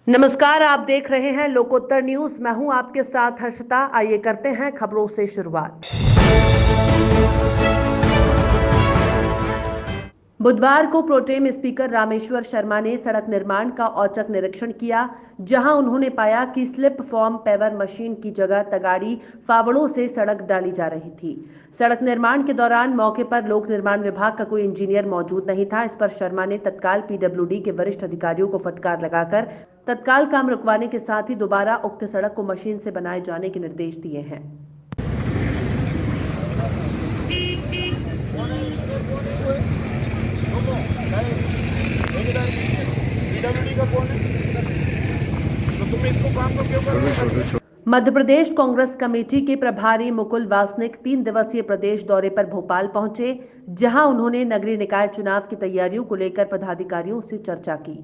नमस्कार, आप देख रहे हैं लोकोत्तर न्यूज। मैं हूं आपके साथ हर्षिता। आइए करते हैं खबरों से शुरुआत। बुधवार को प्रोटेम स्पीकर रामेश्वर शर्मा ने सड़क निर्माण का औचक निरीक्षण किया, जहां उन्होंने पाया कि स्लिप फॉर्म पेवर मशीन की जगह तगाड़ी फावड़ों से सड़क डाली जा रही थी। सड़क निर्माण के दौरान मौके पर लोक निर्माण विभाग का कोई इंजीनियर मौजूद नहीं था। इस पर शर्मा ने तत्काल पीडब्ल्यूडी के वरिष्ठ अधिकारियों को फटकार लगाकर तत्काल काम रुकवाने के साथ ही दोबारा उक्त सड़क को मशीन से बनाए जाने के निर्देश दिए हैं। मध्य प्रदेश कांग्रेस कमेटी के प्रभारी मुकुल वासनिक 3 दिवसीय प्रदेश दौरे पर भोपाल पहुंचे, जहां उन्होंने नगरीय निकाय चुनाव की तैयारियों को लेकर पदाधिकारियों से चर्चा की।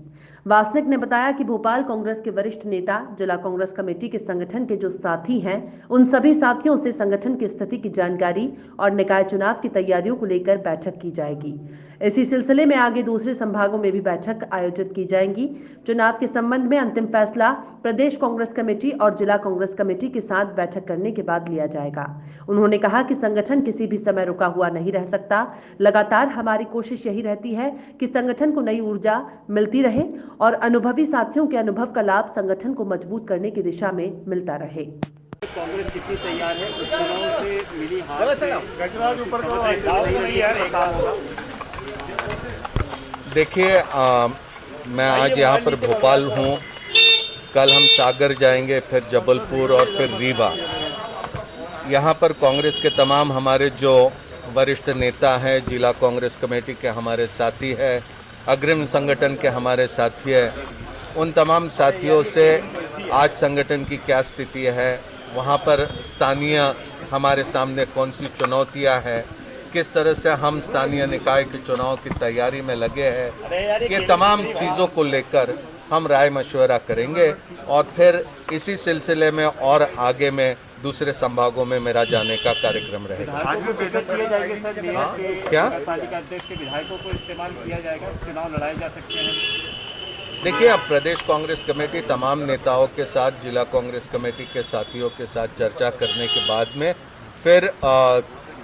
वासनिक ने बताया कि भोपाल कांग्रेस के वरिष्ठ नेता, जिला कांग्रेस कमेटी के संगठन के जो साथी हैं, उन सभी साथियों से संगठन की स्थिति की जानकारी और निकाय चुनाव की तैयारियों को लेकर बैठक की जाएगी। इसी सिलसिले में आगे दूसरे संभागों में भी बैठक आयोजित की जाएंगी। चुनाव के संबंध में अंतिम फैसला प्रदेश कांग्रेस कमेटी और जिला कांग्रेस कमेटी के साथ बैठक करने के बाद लिया जाएगा। उन्होंने कहा कि संगठन किसी भी समय रुका हुआ नहीं रह सकता। लगातार हमारी कोशिश यही रहती है कि संगठन को नई ऊर्जा मिलती रहे और अनुभवी साथियों के अनुभव का लाभ संगठन को मजबूत करने की दिशा में मिलता रहे। कांग्रेस कितनी तैयार है? चुनाव से मिली हार से देखिए, मैं आज यहाँ पर भोपाल हूँ। कल हम सागर जाएंगे, फिर जबलपुर और फिर रीवा। यहाँ पर कांग्रेस के तमाम हमारे जो वरिष्ठ नेता हैं, जिला कांग्रेस कमेटी के हमारे साथी हैं, अग्रिम संगठन के हमारे साथी हैं, उन तमाम साथियों से आज संगठन की क्या स्थिति है, वहाँ पर स्थानीय हमारे सामने कौन सी चुनौतियाँ हैं, किस तरह से हम स्थानीय निकाय के चुनाव की तैयारी में लगे हैं, ये तमाम चीज़ों को लेकर हम राय मशवरा करेंगे और फिर इसी सिलसिले में और आगे में दूसरे संभागों में मेरा जाने का कार्यक्रम रहेगा। आज भी बैठक किया जाएगा सर? क्या पालिका अध्यक्ष के विधायकों को इस्तेमाल किया जाएगा, चुनाव लड़ाए जा सकते हैं? देखिए, अब प्रदेश कांग्रेस कमेटी तमाम नेताओं के साथ, जिला कांग्रेस कमेटी के साथियों के साथ चर्चा करने के बाद में फिर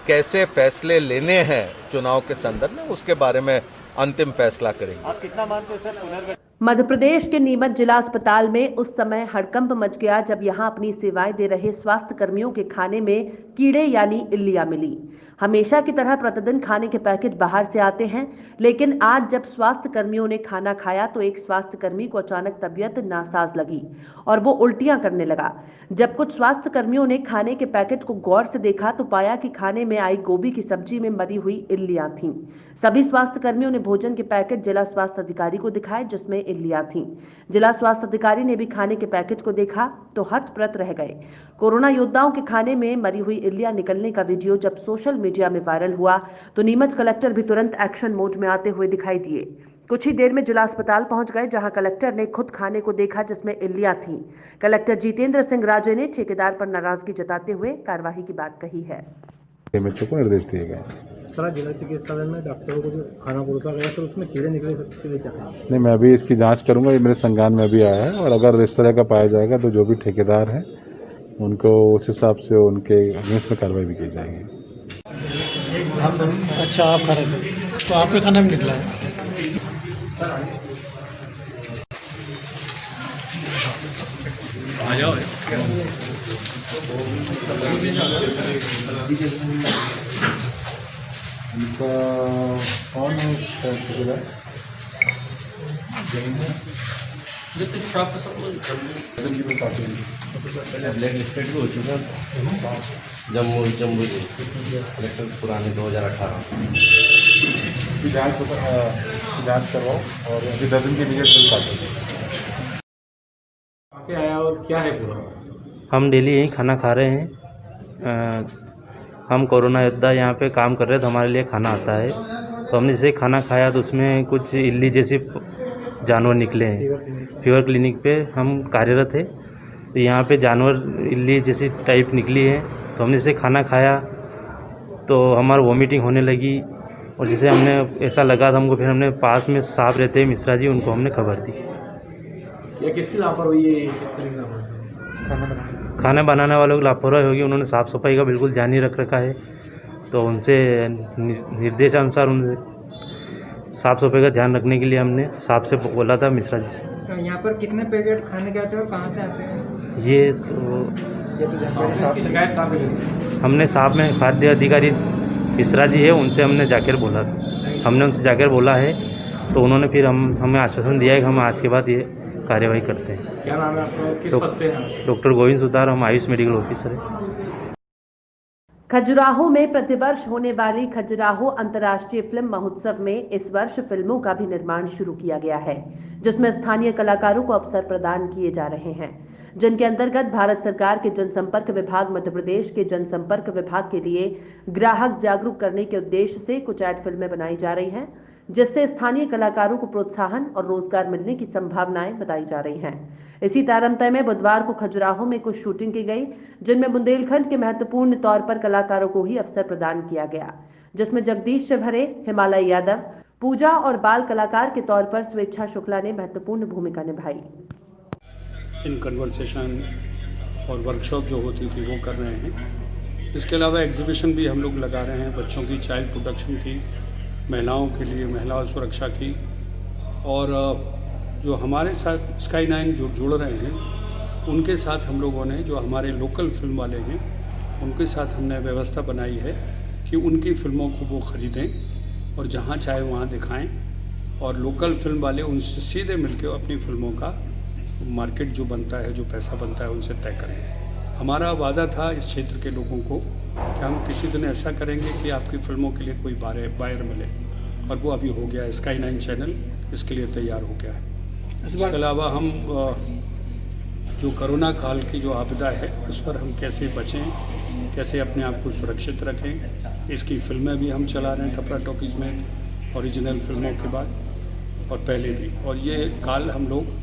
कैसे फैसले लेने हैं चुनाव के संदर्भ में, उसके बारे में अंतिम फैसला करेंगे। आप कितना मानते हैं सर पुनर्गठन? मध्य प्रदेश के नीमच जिला अस्पताल में उस समय हड़कंप मच गया जब यहां अपनी सेवाएं दे रहे स्वास्थ्य कर्मियों के खाने में कीड़े यानी इल्लियां मिली। हमेशा की तरह प्रतिदिन खाने के पैकेट बाहर से आते हैं, लेकिन आज जब स्वास्थ्य कर्मियों ने खाना खाया तो एक स्वास्थ्य कर्मी को अचानक तबीयत नासाज लगी और वो उल्टियां करने लगा। जब कुछ स्वास्थ्य कर्मियों ने खाने के पैकेट को गौर से देखा तो पाया कि खाने में आई गोभी की सब्जी में मरी हुई इल्लियां थीं। सभी स्वास्थ्य कर्मियों ने भोजन के पैकेट जिला स्वास्थ्य अधिकारी को दिखाए, जिसमें इल्लियां थीं। जिला स्वास्थ्य अधिकारी ने भी खाने के पैकेट को देखा तो हतप्रत रह गए। कोरोना योद्धाओं के खाने में मरी हुई इल्लियां निकलने का वीडियो जब सोशल मीडिया में वायरल हुआ तो नीमच कलेक्टर भी तुरंत एक्शन मोड में आते हुए दिखाई दिए। कुछ ही देर में जिला अस्पताल पहुंच गए, जहां कलेक्टर ने खुद खाने को देखा जिसमें इल्लियां थीं। कलेक्टर जितेंद्र सिंह राजे ने ठेकेदार पर नाराजगी जताते हुए कार्रवाई की बात कही है। बच्चों को निर्देश दिए गए। सर, जिला चिकित्सालय में डॉक्टरों को जो खाना परोसा गया तो उसमें कीड़े निकले, सबसे लिए क्या है? नहीं, मैं अभी इसकी जांच करूंगा। ये मेरे संज्ञान में अभी आया है और अगर इस तरह का पाया जाएगा तो जो भी ठेकेदार हैं उनको उस हिसाब से उनके अगेंस्ट में कार्रवाई भी की जाएगी। अच्छा, आप खा रहे थे तो आपके खाने में निकला है? आ जाओ। कौन है ठेकेदार? जितने स्टाफ तो सब लोग ब्लैक लिस्टेड भी हो चुका जम्मू कलेक्टर पुराने 2018 जांच करवाओ और अभी 10 दिन के लिए आया और क्या है पूरा? हम डेली यहीं खाना खा रहे हैं। हम कोरोना योद्धा यहाँ पे काम कर रहे हैं तो हमारे लिए खाना आता है। तो हमने जैसे खाना खाया तो उसमें कुछ इल्ली जैसे जानवर निकले हैं। फीवर क्लिनिक पे हम कार्यरत है, तो यहाँ पे जानवर इल्ली जैसी टाइप निकली है। तो हमने जैसे खाना खाया तो हमारा वॉमिटिंग होने लगी और जैसे हमने ऐसा लगा था हमको, फिर हमने पास में साहब रहते हैं मिश्रा जी, उनको हमने खबर दी। या किसकी लापरवाही है, किस तरह की लापरवाही? खाना बनाने वालों की लापरवाही होगी, उन्होंने साफ़ सफाई का बिल्कुल ध्यान नहीं रख रखा है, तो उनसे निर्देशानुसार उनसे साफ़ सफाई का ध्यान रखने के लिए हमने साहब से बोला था, मिश्रा जी से। तो यहाँ पर कितने पैकेट खाने के आते हैं और कहाँ से आते हैं? ये तो इसकी शिकायत कहाँ पे करी? हमने साहब में खाद्य अधिकारी मिश्रा जी है, उनसे हमने जाकर बोला था, हमने उनसे जाकर बोला है, तो उन्होंने फिर हमें आश्वासन दिया है कि हम आज के बाद ये कार्यवाही करते हैं। क्या नाम है आपका, किस पद पे हैं? डॉक्टर गोविंद सुतार, हम आयुष मेडिकल ऑफिसर हैं। खजुराहो में प्रतिवर्ष होने वाली खजुराहो अंतर्राष्ट्रीय फिल्म महोत्सव में इस वर्ष फिल्मों का भी निर्माण शुरू किया गया है, जिसमें स्थानीय कलाकारों को अवसर प्रदान किए जा रहे हैं, जिनके अंतर्गत भारत सरकार के जनसंपर्क विभाग मध्य प्रदेश के जनसंपर्क विभाग के लिए ग्राहक जागरूक करने के उद्देश्य से कुछ ऐड फिल्में बनाई जा रही हैं, जिससे स्थानीय कलाकारों को प्रोत्साहन और रोजगार मिलने की संभावनाएं बताई जा रही हैं। इसी तारतम्य में बुधवार को खजुराहो में कुछ शूटिंग की गई, जिनमें बुंदेलखंड के महत्वपूर्ण तौर पर कलाकारों को ही अवसर प्रदान किया गया, जिसमें जगदीश शिवहरे, हिमालय यादव, पूजा और बाल कलाकार के तौर पर स्वेच्छा शुक्ला ने महत्वपूर्ण भूमिका निभाई। इन कन्वर्सेशन और वर्कशॉप जो होती थी वो कर रहे हैं। इसके अलावा एग्जीबिशन भी हम लोग लगा रहे हैं, बच्चों की चाइल्ड प्रोटेक्शन की, महिलाओं के लिए महिला सुरक्षा की, और जो हमारे साथ स्काई 9 जो जुड़ रहे हैं उनके साथ हम लोगों ने, जो हमारे लोकल फिल्म वाले हैं उनके साथ हमने व्यवस्था बनाई है कि उनकी फिल्मों को वो ख़रीदें और जहाँ चाहे वहाँ दिखाएं, और लोकल फिल्म वाले उनसे सीधे मिलकर अपनी फिल्मों का मार्केट जो बनता है, जो पैसा बनता है, उनसे तय करें। हमारा वादा था इस क्षेत्र के लोगों को कि हम किसी दिन ऐसा करेंगे कि आपकी फिल्मों के लिए कोई बायर मिले, और वो अभी हो गया। स्काई 9 चैनल इसके लिए तैयार हो गया है। इसके अलावा हम जो कोरोना काल की जो आपदा है उस पर हम कैसे बचें, कैसे अपने आप को सुरक्षित रखें, इसकी फिल्में भी हम चला रहे हैं टपरा टॉकीज़ में, ओरिजिनल फिल्मों के बाद और पहले भी। और ये काल हम लोग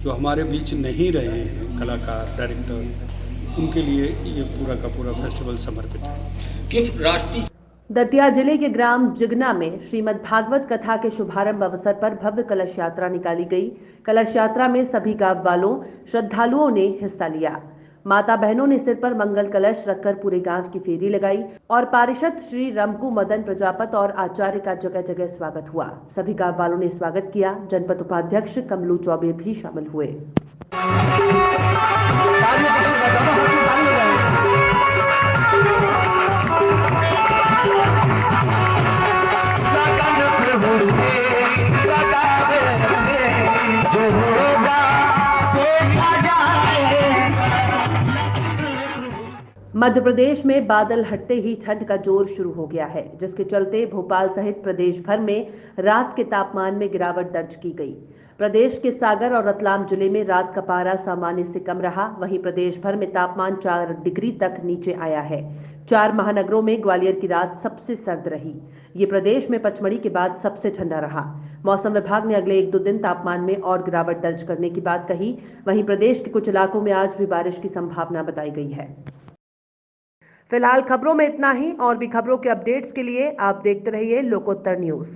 जो हमारे बीच नहीं रहे हैं कलाकार, डायरेक्टर, उनके लिए ये पूरा का पूरा फेस्टिवल समर्पित है। किस राष्ट्रीय दतिया जिले के ग्राम जिगना में श्रीमद् भागवत कथा के शुभारंभ अवसर पर भव्य कलश यात्रा निकाली गई। कलश यात्रा में सभी गांव वालों, श्रद्धालुओं ने हिस्सा लिया। माता बहनों ने सिर पर मंगल कलश रखकर पूरे गांव की फेरी लगाई और पारिषद श्री रमकू मदन प्रजापत और आचार्य का जगह जगह स्वागत हुआ। सभी गांव वालों ने स्वागत किया। जनपद उपाध्यक्ष कमलू चौबे भी शामिल हुए। मध्य प्रदेश में बादल हटते ही ठंड का जोर शुरू हो गया है, जिसके चलते भोपाल सहित प्रदेश भर में रात के तापमान में गिरावट दर्ज की गई। प्रदेश के सागर और रतलाम जिले में रात का पारा सामान्य से कम रहा। वहीं प्रदेश भर में तापमान 4 डिग्री तक नीचे आया है। 4 महानगरों में ग्वालियर की रात सबसे सर्द रही। ये प्रदेश में पचमढ़ी के बाद सबसे ठंडा रहा। मौसम विभाग ने अगले 1-2 दिन तापमान में और गिरावट दर्ज करने की बात कही। वहीं प्रदेश के कुछ इलाकों में आज भी बारिश की संभावना बताई गई है। फिलहाल खबरों में इतना ही। और भी खबरों के अपडेट्स के लिए आप देखते रहिए लोकोत्तर न्यूज।